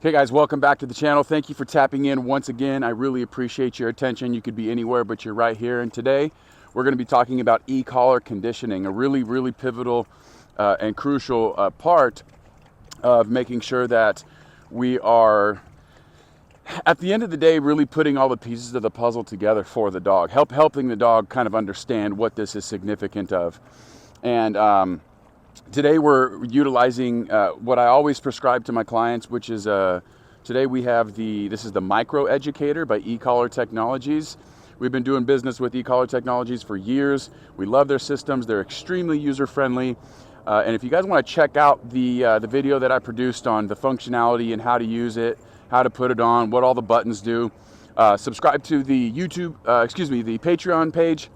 Hey guys, welcome back to the channel. Thank you for tapping in once again. I really appreciate your attention. You could be anywhere, but you're right here. And today we're going to be talking about e-collar conditioning, a really pivotal and crucial part of making sure that we are, at the end of the day, really putting all the pieces of the puzzle together for the dog, helping the dog kind of understand what this is significant of. And today we're utilizing what I always prescribe to my clients, which is today we have this is the Micro Educator by e-collar Technologies. We've been doing business with e-collar Technologies for years. We love their systems. They're extremely user-friendly. And if you guys want to check out the video that I produced on the functionality and how to use it, how to put it on, what all the buttons do, subscribe to the the Patreon page.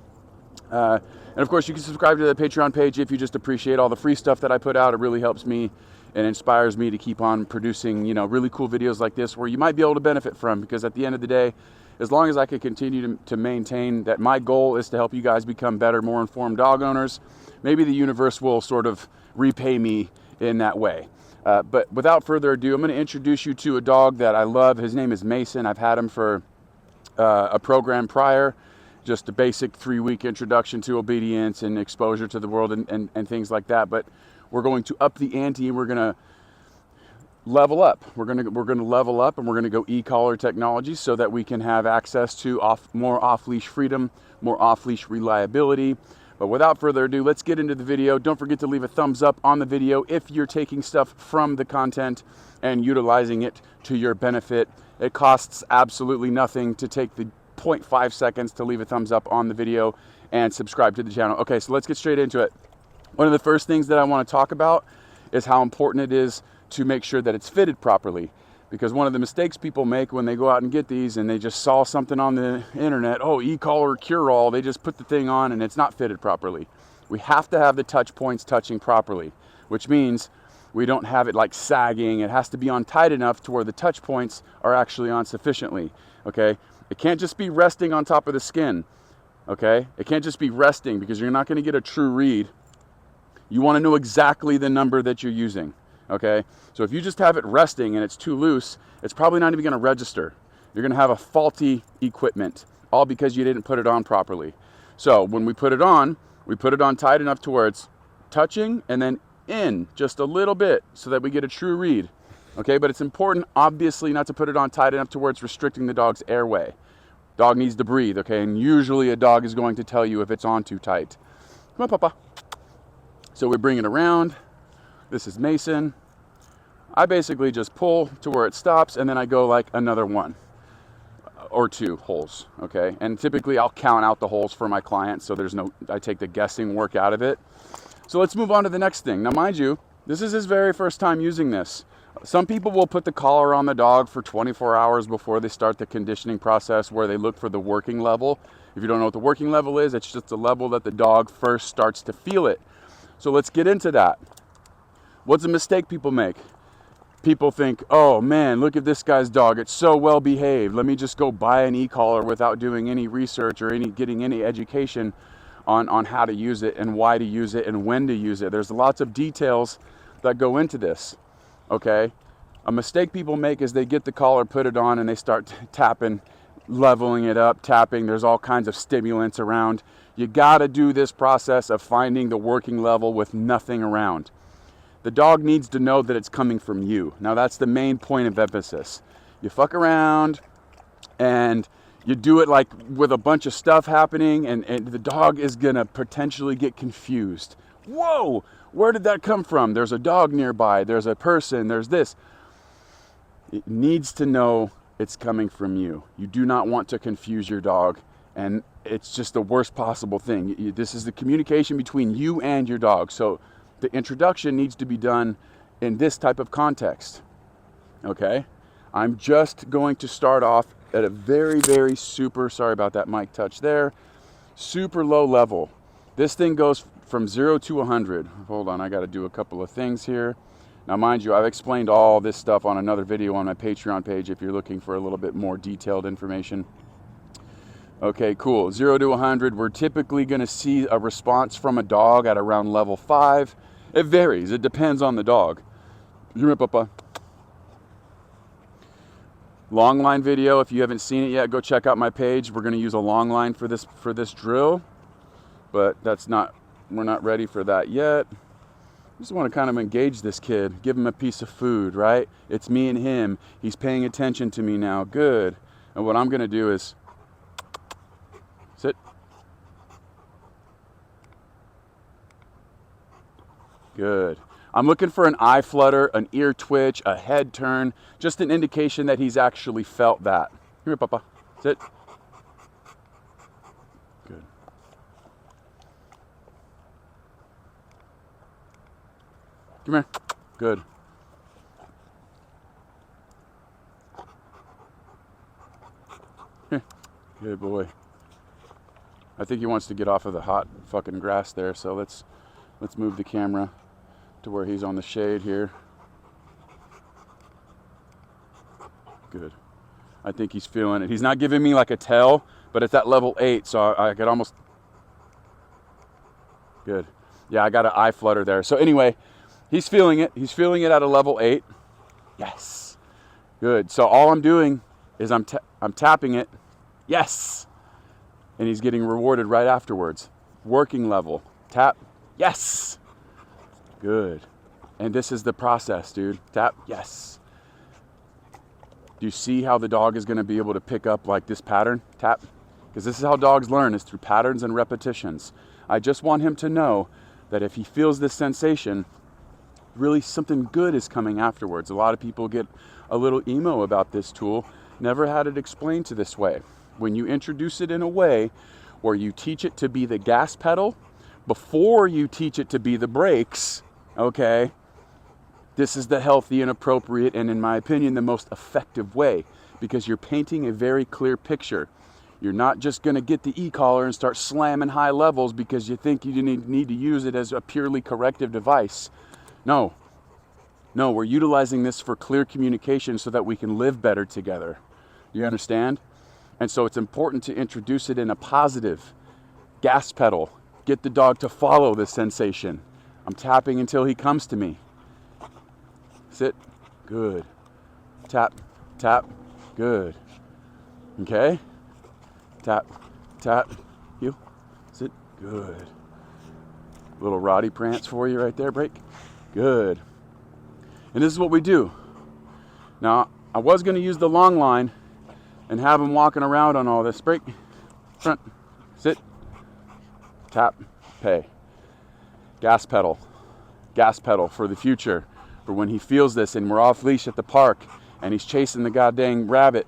And of course, you can subscribe to the Patreon page if you just appreciate all the free stuff that I put out. It really helps me and inspires me to keep on producing, really cool videos like this where you might be able to benefit from, because at the end of the day, as long as I can continue to maintain that my goal is to help you guys become better, more informed dog owners, maybe the universe will sort of repay me in that way. But without further ado, I'm going to introduce you to a dog that I love. His name is Mason. I've had him for a program prior. Just a basic 3-week introduction to obedience and exposure to the world and things like that. But we're going to up the ante and we're going to level up. We're going to level up and we're going to go e-collar technology so that we can have access to more off-leash freedom, more off-leash reliability. But without further ado, let's get into the video. Don't forget to leave a thumbs up on the video if you're taking stuff from the content and utilizing it to your benefit. It costs absolutely nothing to take the 0.5 seconds to leave a thumbs up on the video and subscribe to the channel. Okay, so let's get straight into it. One of the first things that I want to talk about is how important it is to make sure that it's fitted properly. Because one of the mistakes people make when they go out and get these and they just saw something on the internet, oh, e-collar cure-all, they just put the thing on and it's not fitted properly. We have to have the touch points touching properly, which means we don't have it like sagging. It has to be on tight enough to where the touch points are actually on sufficiently, okay? It can't just be resting on top of the skin, okay? It can't just be resting because you're not going to get a true read. You want to know exactly the number that you're using, okay? So if you just have it resting and it's too loose, it's probably not even going to register. You're going to have a faulty equipment, all because you didn't put it on properly. So when we put it on tight enough to where it's touching and then in just a little bit so that we get a true read. Okay, but it's important, obviously, not to put it on tight enough to where it's restricting the dog's airway. Dog needs to breathe, okay? And usually a dog is going to tell you if it's on too tight. Come on, Papa. So we bring it around. This is Mason. I basically just pull to where it stops, and then I go like another 1 or 2 holes, okay? And typically I'll count out the holes for my clients, so I take the guessing work out of it. So let's move on to the next thing. Now, mind you, this is his very first time using this. Some people will put the collar on the dog for 24 hours before they start the conditioning process, where they look for the working level. If you don't know what the working level is, it's just the level that the dog first starts to feel it. So let's get into that. What's a mistake people make? People think, oh man, look at this guy's dog. It's so well behaved. Let me just go buy an e-collar without doing any research or getting any education on how to use it and why to use it and when to use it. There's lots of details that go into this. Okay, a mistake people make is they get the collar, put it on, and they start tapping, leveling it up, tapping. There's all kinds of stimulants around. You got to do this process of finding the working level with nothing around. The dog needs to know that it's coming from you. Now, that's the main point of emphasis. You fuck around and you do it like with a bunch of stuff happening, and the dog is going to potentially get confused. Whoa! Where did that come from? There's a dog nearby. There's a person. There's this. It needs to know it's coming from you. You do not want to confuse your dog. And it's just the worst possible thing. This is the communication between you and your dog. So the introduction needs to be done in this type of context. Okay? I'm just going to start off at a very super, sorry about that mic touch there, super low level. This thing goes from 0 to 100. Hold on, I got to do a couple of things here. Now, mind you, I've explained all this stuff on another video on my Patreon page if you're looking for a little bit more detailed information. Okay, cool. 0 to 100, we're typically going to see a response from a dog at around level 5. It varies. It depends on the dog. You're Papa. long line video. If you haven't seen it yet, go check out my page. We're going to use a long line for this drill, but we're not ready for that yet. Just want to kind of engage this kid, give him a piece of food, right? It's me and him. He's paying attention to me now. Good. And what I'm going to do is sit. Good. I'm looking for an eye flutter, an ear twitch, a head turn, just an indication that he's actually felt that. Come here, Papa. Sit. Good. Come here. Good. Here. Good boy. I think he wants to get off of the hot fucking grass there, so let's move the camera to where he's on the shade here. Good. I think he's feeling it. He's not giving me like a tell, but it's at level 8, so I could almost... Good. Yeah, I got an eye flutter there. So anyway, he's feeling it. He's feeling it at a level 8. Yes. Good. So all I'm doing is I'm tapping it. Yes. And he's getting rewarded right afterwards. Working level. Tap. Yes. Good. And this is the process, dude. Tap. Yes. Do you see how the dog is going to be able to pick up like this pattern? Tap. Because this is how dogs learn, is through patterns and repetitions. I just want him to know that if he feels this sensation, really something good is coming afterwards. A lot of people get a little emo about this tool. Never had it explained to this way. When you introduce it in a way where you teach it to be the gas pedal before you teach it to be the brakes, okay, this is the healthy and appropriate and, in my opinion, the most effective way, because you're painting a very clear picture. You're not just going to get the e-collar and start slamming high levels because you think you need to use it as a purely corrective device. No, we're utilizing this for clear communication so that we can live better together. You understand? And so it's important to introduce it in a positive gas pedal. Get the dog to follow the sensation. I'm tapping until he comes to me. Sit. Good. Tap. Tap. Good. Okay? Tap. Tap. You. Sit. Good. Little Roddy prance for you right there. Break. Good. And this is what we do. Now, I was going to use the long line and have him walking around on all this. Break. Front. Sit. Tap. Pay. Gas pedal. Gas pedal for the future. For when he feels this and we're off leash at the park and he's chasing the goddamn rabbit.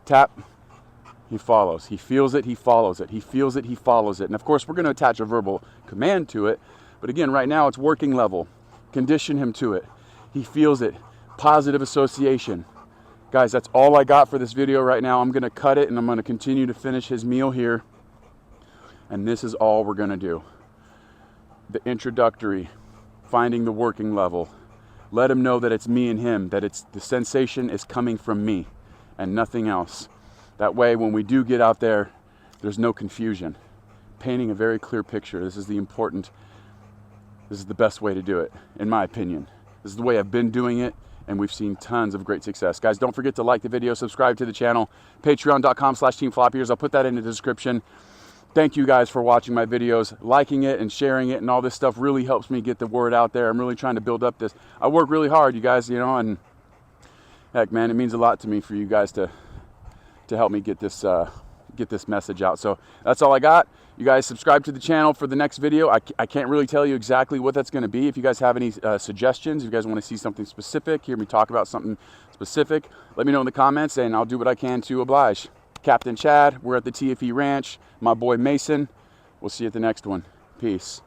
Tap. He follows. He feels it. He follows it. He feels it. He follows it. And of course, we're going to attach a verbal command to it. But again, right now it's working level. Condition him to it. He feels it. Positive association. Guys, that's all I got for this video right now. I'm going to cut it and I'm going to continue to finish his meal here. And this is all we're going to do. The introductory, finding the working level. Let him know that it's me and him, that the sensation is coming from me and nothing else. That way, when we do get out there, there's no confusion. Painting a very clear picture. This is the best way to do it, in my opinion. This is the way I've been doing it, and we've seen tons of great success. Guys, don't forget to like the video, subscribe to the channel, patreon.com/teamfloppyers. I'll put that in the description. Thank you guys for watching my videos. Liking it and sharing it and all this stuff really helps me get the word out there. I'm really trying to build up this. I work really hard, you guys, and heck, man, it means a lot to me for you guys to help me get this message out. So that's all I got. You guys subscribe to the channel for the next video. I can't really tell you exactly what that's going to be. If you guys have any suggestions, if you guys want to see something specific, hear me talk about something specific, let me know in the comments and I'll do what I can to oblige. Captain Chad, we're at the TFE Ranch. My boy Mason. We'll see you at the next one. Peace.